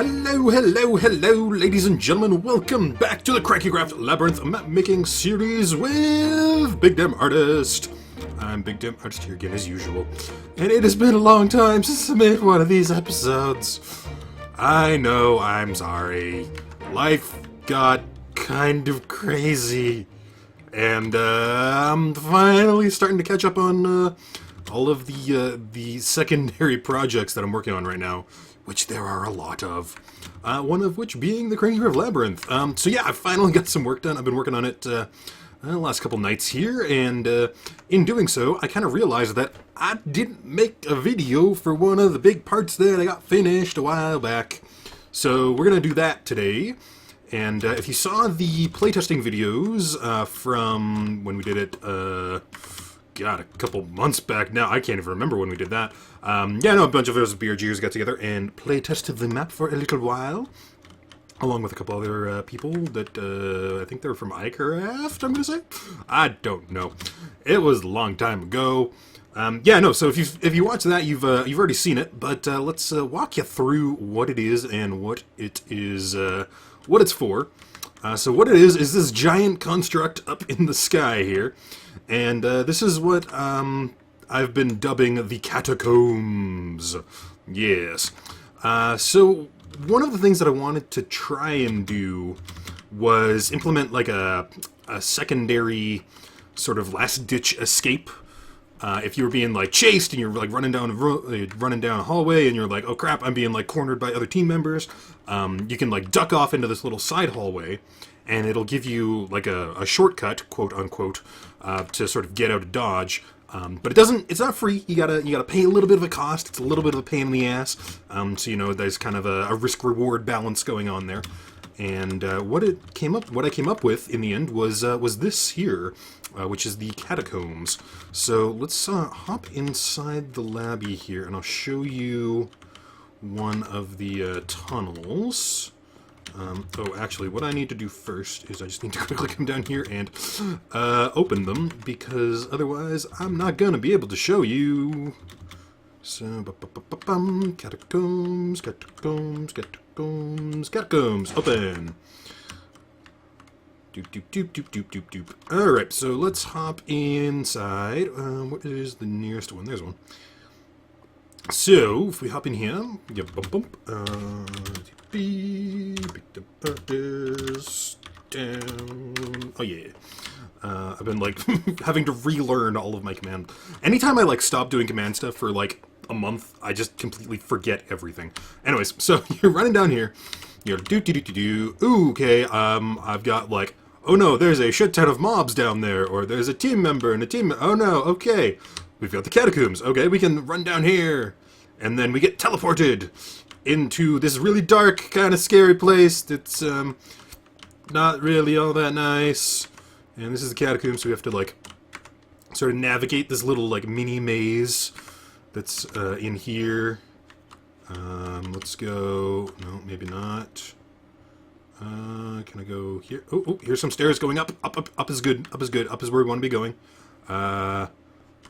Hello, hello, hello, ladies and gentlemen. Welcome back to the KrankyKraft Labyrinth map-making series with BigDamnArtist. I'm BigDamnArtist here again as usual. And it has been a long time since I made one of these episodes. I know, I'm sorry. Life got kind of crazy. And I'm finally starting to catch up on all of the secondary projects that I'm working on right now, which there are a lot of. One of which being the KrankyKraft Labyrinth. So yeah, I finally got some work done. I've been working on it the last couple nights here, and in doing so, I kind of realized that I didn't make a video for one of the big parts that I got finished a while back. So we're going to do that today. And if you saw the playtesting videos from when we did it, God, a couple months back now, I can't even remember when we did that. Yeah, no, a bunch of those BRGers got together and playtested the map for a little while, along with a couple other people that I think they were from KrankyKraft, I'm gonna say? I don't know. It was a long time ago. Yeah, no, so if you watch that, you've already seen it, but let's walk you through what it is and what it is, what it's for. So what it is this giant construct up in the sky here, and this is what I've been dubbing the Catacombs. Yes. So one of the things that I wanted to try and do was implement like a secondary sort of last-ditch escape. If you were being like chased and you're like running down a hallway and you're like, oh crap, I'm being like cornered by other team members, you can like duck off into this little side hallway, and it'll give you like a shortcut, quote unquote, to sort of get out of dodge. But it's not free. You gotta pay a little bit of a cost. It's a little bit of a pain in the ass. So you know there's kind of a risk-reward balance going on there. And what I came up with in the end was this here, which is the Catacombs. So let's hop inside the labby here, and I'll show you one of the tunnels. Oh, actually, what I need to do first is I just need to quickly come down here and open them, because otherwise I'm not gonna be able to show you. So, Catacombs, Catacombs, Catacombs, Catacombs, open. Doop, doop, doop, doop, doop, doop, doop. Alright, so let's hop inside. What is the nearest one? There's one. So, if we hop in here, yeah, bump, bump. BigDamnArtist, down. Oh, yeah. I've been, like, having to relearn all of my command. Anytime I, like, stop doing command stuff for, like, a month, I just completely forget everything. Anyways, so you're running down here. You're do-do-do-do-do. Ooh, okay, I've got, like, oh no, there's a shit ton of mobs down there, or there's a team member and a team... Oh no, okay. We've got the Catacombs. Okay, we can run down here. And then we get teleported into this really dark, kind of scary place that's, not really all that nice. And this is the Catacombs, so we have to, like, sort of navigate this little, like, mini maze that's, in here. Let's go... No, maybe not. Can I go here? Oh, here's some stairs going up. Up is good. Up is good. Up is where we want to be going.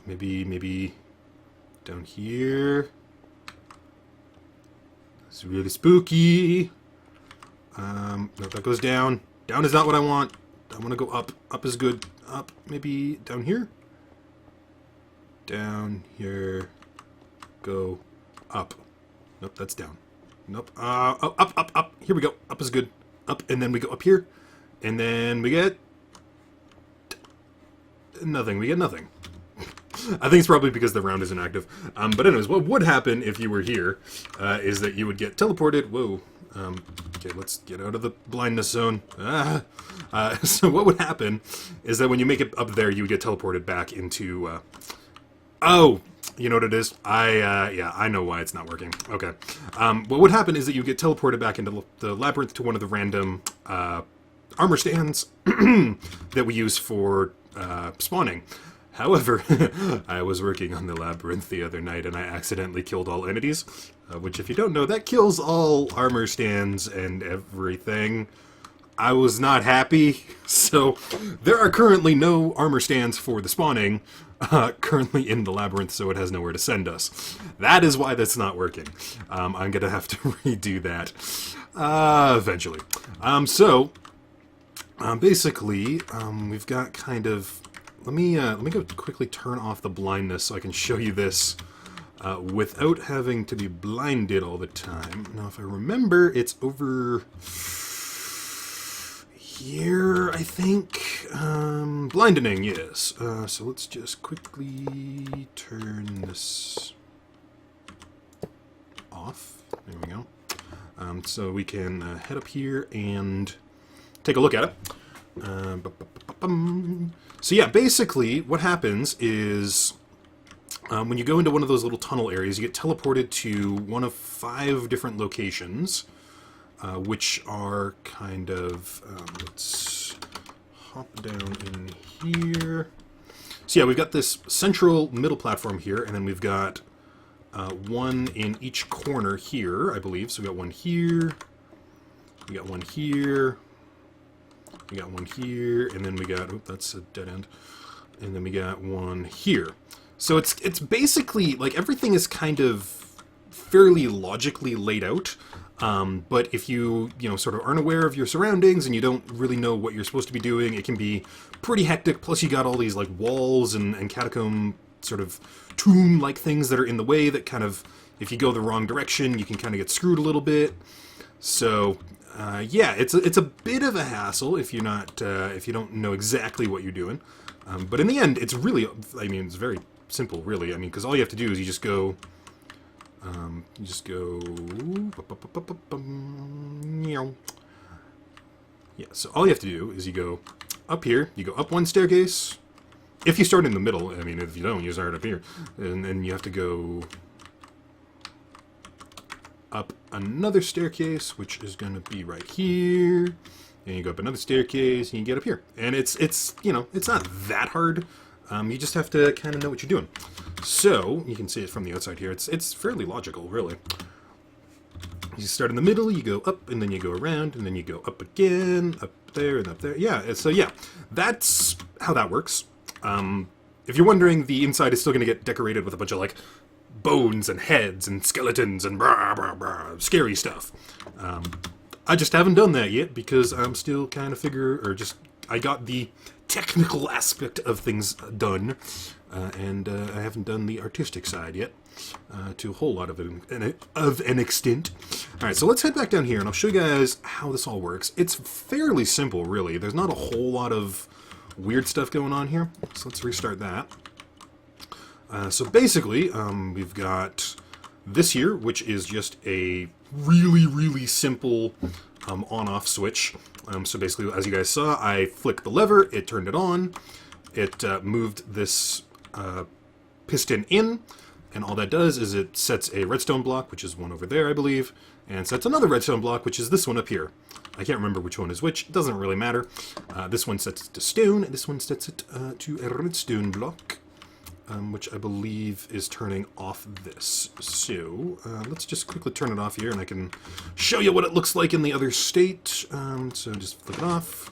Maybe down here. It's really spooky. No, that goes down. Down is not what I want. I want to go up. Up is good. Up. Maybe down here? Down here. Go up. Nope, that's down. Nope. Oh, up. Here we go. Up is good. Up, and then we go up here. And then we get... nothing. We get nothing. I think it's probably because the round isn't active. But anyways, what would happen if you were here is that you would get teleported. Whoa. Okay, let's get out of the blindness zone. So what would happen is that when you make it up there, you would get teleported back into... Oh! You know what it is? Yeah, I know why it's not working. Okay. What would happen is that you get teleported back into the labyrinth to one of the random armor stands that we use for spawning. However, I was working on the labyrinth the other night and I accidentally killed all entities, which if you don't know, that kills all armor stands and everything. I was not happy, so there are currently no armor stands for the spawning, currently in the labyrinth, so it has nowhere to send us. That is why that's not working. I'm going to have to redo that eventually. Basically, we've got kind of... Let me go quickly turn off the blindness so I can show you this without having to be blinded all the time. Now, if I remember, it's over here, I think. Blinding, yes. So let's just quickly turn this off. There we go. So we can head up here and take a look at it. So yeah, basically what happens is when you go into one of those little tunnel areas, you get teleported to one of 5 different locations, which are kind of, let's hop down in here. So yeah, we've got this central middle platform here, and then we've got one in each corner here, I believe. So we got one here, we got one here, we got one here, and then we got, oop, that's a dead end. And then we got one here. So it's basically, like, everything is kind of fairly logically laid out. But if you sort of aren't aware of your surroundings and you don't really know what you're supposed to be doing, it can be pretty hectic. Plus you got all these, like, walls and catacomb sort of tomb-like things that are in the way that kind of, if you go the wrong direction, you can kind of get screwed a little bit. So... yeah, it's a bit of a hassle if you're not if you don't know exactly what you're doing, but in the end, it's really, I mean, it's very simple, really. I mean, because all you have to do is you just go, yeah. So all you have to do is you go up here, you go up one staircase. If you start in the middle, I mean, if you don't, you start up here, and then you have to go up another staircase, which is going to be right here, and you go up another staircase, and you get up here. And it's it's not that hard. You just have to kind of know what you're doing. So you can see it from the outside here. It's fairly logical, really. You start in the middle, you go up, and then you go around, and then you go up again, up there and up there. Yeah. So yeah, that's how that works. If you're wondering, the inside is still going to get decorated with a bunch of, like, bones and heads and skeletons and scary stuff. I just haven't done that yet because I'm still kind of I got the technical aspect of things done, and I haven't done the artistic side yet to a whole lot of an extent. Alright, so let's head back down here and I'll show you guys how this all works. It's fairly simple, really. There's not a whole lot of weird stuff going on here, so let's restart that. So basically, we've got this here, which is just a really, really simple on-off switch. So basically, as you guys saw, I flicked the lever, it turned it on, it moved this piston in, and all that does is it sets a redstone block, which is one over there, I believe, and sets another redstone block, which is this one up here. I can't remember which one is which, it doesn't really matter. This one sets it to stone, this one sets it to a redstone block. Which I believe is turning off this. So, let's just quickly turn it off here, and I can show you what it looks like in the other state. So just flick it off.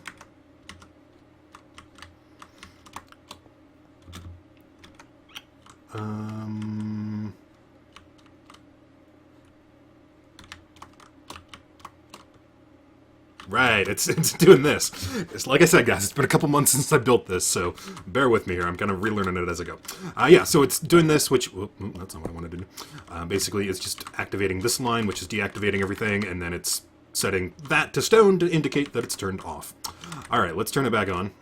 Right, it's doing this. It's like I said, guys, it's been a couple months since I built this, so bear with me here. I'm kind of relearning it as I go. Yeah, so it's doing this, which... Whoop, that's not what I wanted to do. Basically, it's just activating this line, which is deactivating everything, and then it's setting that to stone to indicate that it's turned off. Alright, let's turn it back on.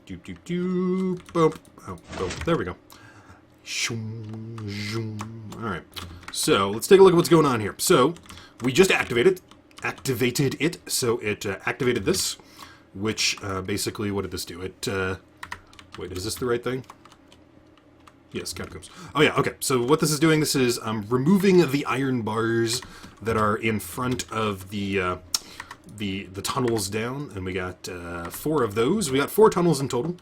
Doop, doop, doop. Boom. Oh, boom. There we go. Alright, so let's take a look at what's going on here. So, we just activated it, so it activated this, which basically, what did this do? It, wait, is this the right thing? Yes, Catacombs. Oh yeah, okay, so what this is doing, this is removing the iron bars that are in front of the tunnels down, and we got 4 of those. We got 4 tunnels in total,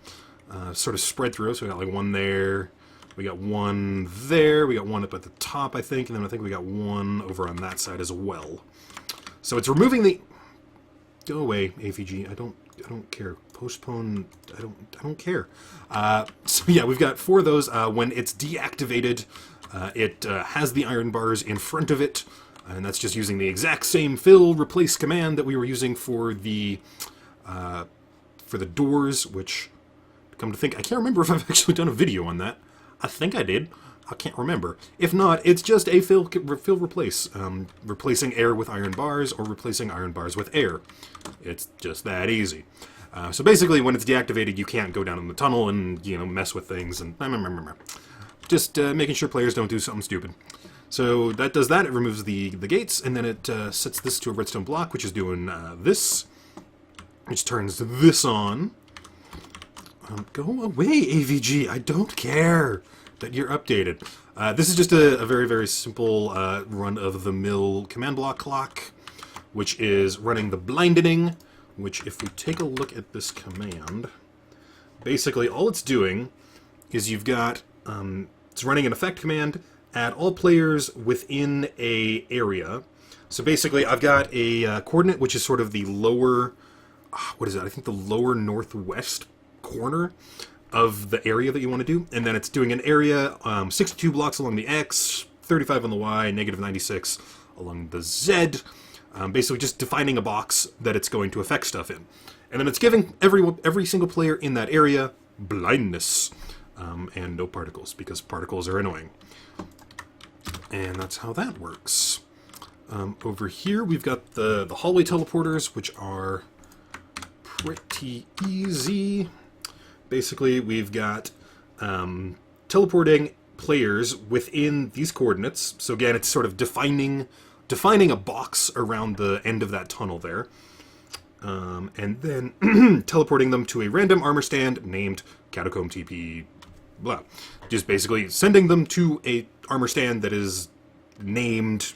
sort of spread through, so we got like one there, we got one there, we got one up at the top, I think, and then I think we got one over on that side as well. So it's removing the... Go away, AVG. I don't care. Postpone. I don't care. So yeah, we've got 4 of those. When it's deactivated, it has the iron bars in front of it, and that's just using the exact same fill replace command that we were using for the doors. Which, come to think, I can't remember if I've actually done a video on that. I think I did. I can't remember. If not, it's just a fill replace, replacing air with iron bars or replacing iron bars with air. It's just that easy. So basically, when it's deactivated, you can't go down in the tunnel and, you know, mess with things and just making sure players don't do something stupid. So that does that. It removes the gates, and then it sets this to a redstone block, which is doing this, which turns this on. Go away, AVG. I don't care that you're updated. This is just a very, very simple run-of-the-mill command block clock, which is running the blindening, which, if we take a look at this command, basically all it's doing is you've got, it's running an effect command at all players within a area. So basically I've got a coordinate which is sort of the lower, what is that? I think the lower northwest corner of the area that you want to do, and then it's doing an area 62 blocks along the X, 35 on the Y, negative 96 along the Z, basically just defining a box that it's going to affect stuff in. And then it's giving every single player in that area blindness, and no particles, because particles are annoying. And that's how that works. Over here we've got the hallway teleporters, which are pretty easy. Basically, we've got teleporting players within these coordinates. So again, it's sort of defining a box around the end of that tunnel there. And then teleporting them to a random armor stand named Catacomb TP blah. Just basically sending them to a armor stand that is named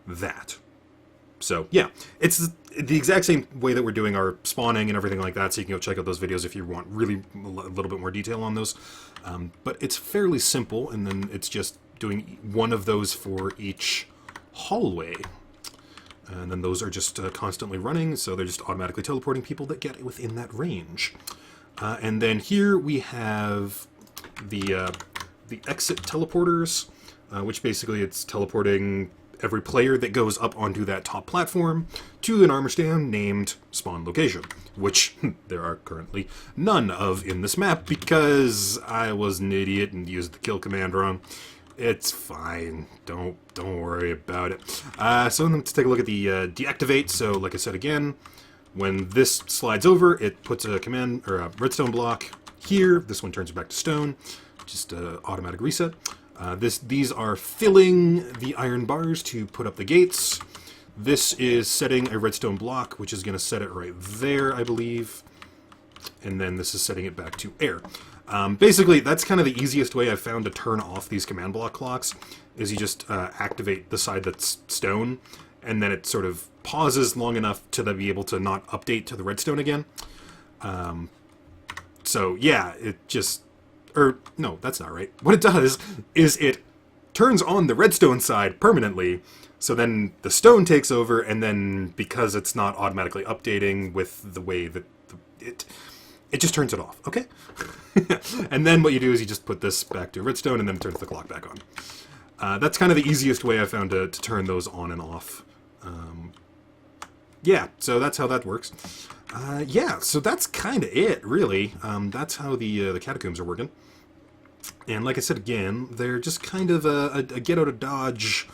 that. So yeah, it's the exact same way that we're doing our spawning and everything like that, so you can go check out those videos if you want really a little bit more detail on those. But it's fairly simple, and then it's just doing one of those for each hallway. And then those are just constantly running, so they're just automatically teleporting people that get within that range. And then here we have the exit teleporters, which basically it's teleporting every player that goes up onto that top platform to an armor stand named spawn location, which there are currently none of in this map because I was an idiot and used the kill command wrong. It's fine. Don't worry about it. So let's take a look at the deactivate. So like I said again, when this slides over, it puts a command or a redstone block here. This one turns it back to stone. Just automatic reset. These are filling the iron bars to put up the gates. This is setting a redstone block, which is going to set it right there, I believe. And then this is setting it back to air. Basically, that's kind of the easiest way I've found to turn off these command block clocks, is you just activate the side that's stone, and then it sort of pauses long enough to then be able to not update to the redstone again. So yeah, it just... Or, no, that's not right. What it does is it turns on the redstone side permanently, so then the stone takes over, and then because it's not automatically updating with the way that it just turns it off, okay? And then what you do is you just put this back to redstone, and then it turns the clock back on. That's kind of the easiest way I've found to turn those on and off. Yeah, so that's how that works. Yeah, so that's kind of it, really. That's how the Catacombs are working. And like I said again, they're just kind of a get out of dodge,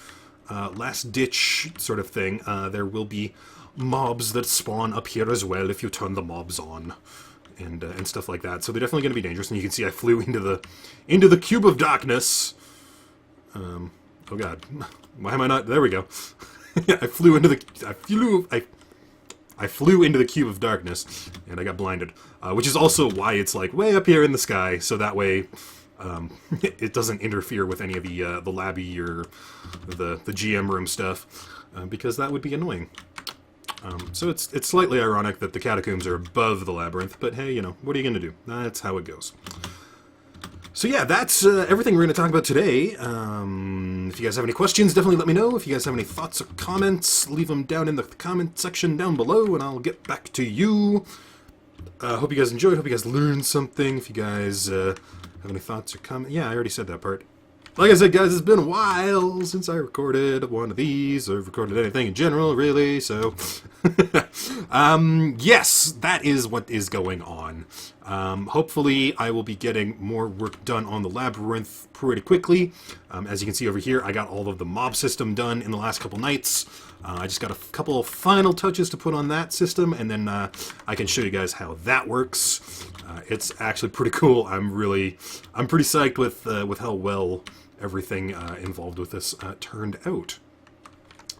last-ditch sort of thing. There will be mobs that spawn up here as well if you turn the mobs on, and stuff like that. So they're definitely going to be dangerous. And you can see I flew into the cube of darkness. Oh god, why am I not? There we go. I flew into the cube of darkness, and I got blinded. Which is also why it's like way up here in the sky, so that way it doesn't interfere with any of the labby or the GM room stuff, because that would be annoying. So it's slightly ironic that the Catacombs are above the Labyrinth, but hey, you know, what are you going to do? That's how it goes. So yeah, that's everything we're going to talk about today. If you guys have any questions, definitely let me know. If you guys have any thoughts or comments, leave them down in the comment section down below, and I'll get back to you. Hope you guys enjoyed. Hope you guys learned something. If you guys have any thoughts or comments... Yeah, I already said that part. Like I said, guys, it's been a while since I recorded one of these, or recorded anything in general, really, so... yes, that is what is going on. Hopefully, I will be getting more work done on the Labyrinth pretty quickly. As you can see over here, I got all of the mob system done in the last couple nights. I just got a couple of final touches to put on that system, and then I can show you guys how that works. It's actually pretty cool. I'm pretty psyched with how well everything involved with this turned out.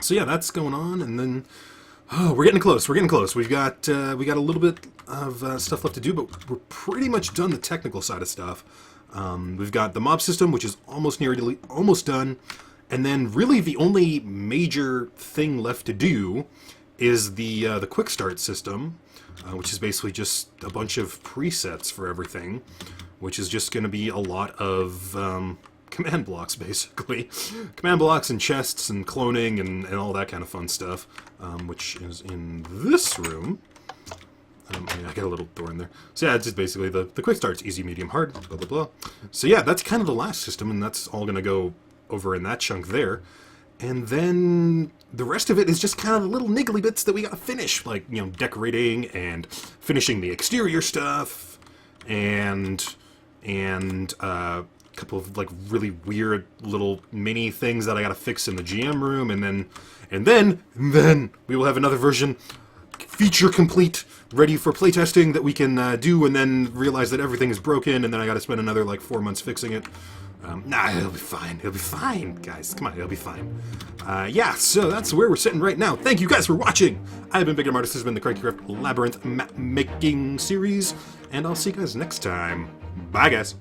So yeah, that's going on, and then we're getting close. We're getting close. We got a little bit of stuff left to do, but we're pretty much done the technical side of stuff. We've got the mob system, which is almost done, and then really the only major thing left to do is the quick start system, which is basically just a bunch of presets for everything, which is just going to be a lot of command blocks, basically. Command blocks and chests and cloning and all that kind of fun stuff, which is in this room. I got a little door in there. So yeah, it's just basically the quick starts, easy, medium, hard, blah, blah, blah. So yeah, that's kind of the last system, and that's all going to go over in that chunk there. And then the rest of it is just kind of the little niggly bits that we got to finish, like, you know, decorating and finishing the exterior stuff, and a couple of like really weird little mini things that I gotta fix in the GM room, and then we will have another version, feature complete, ready for playtesting that we can do, and then realize that everything is broken, and then I gotta spend another like 4 months fixing it. Nah, it'll be fine. It'll be fine, guys. Come on, it'll be fine. Yeah, so that's where we're sitting right now. Thank you guys for watching. I've been BigDamnArtist. This has been the KrankyKraft Labyrinth map making series, and I'll see you guys next time. Bye, guys.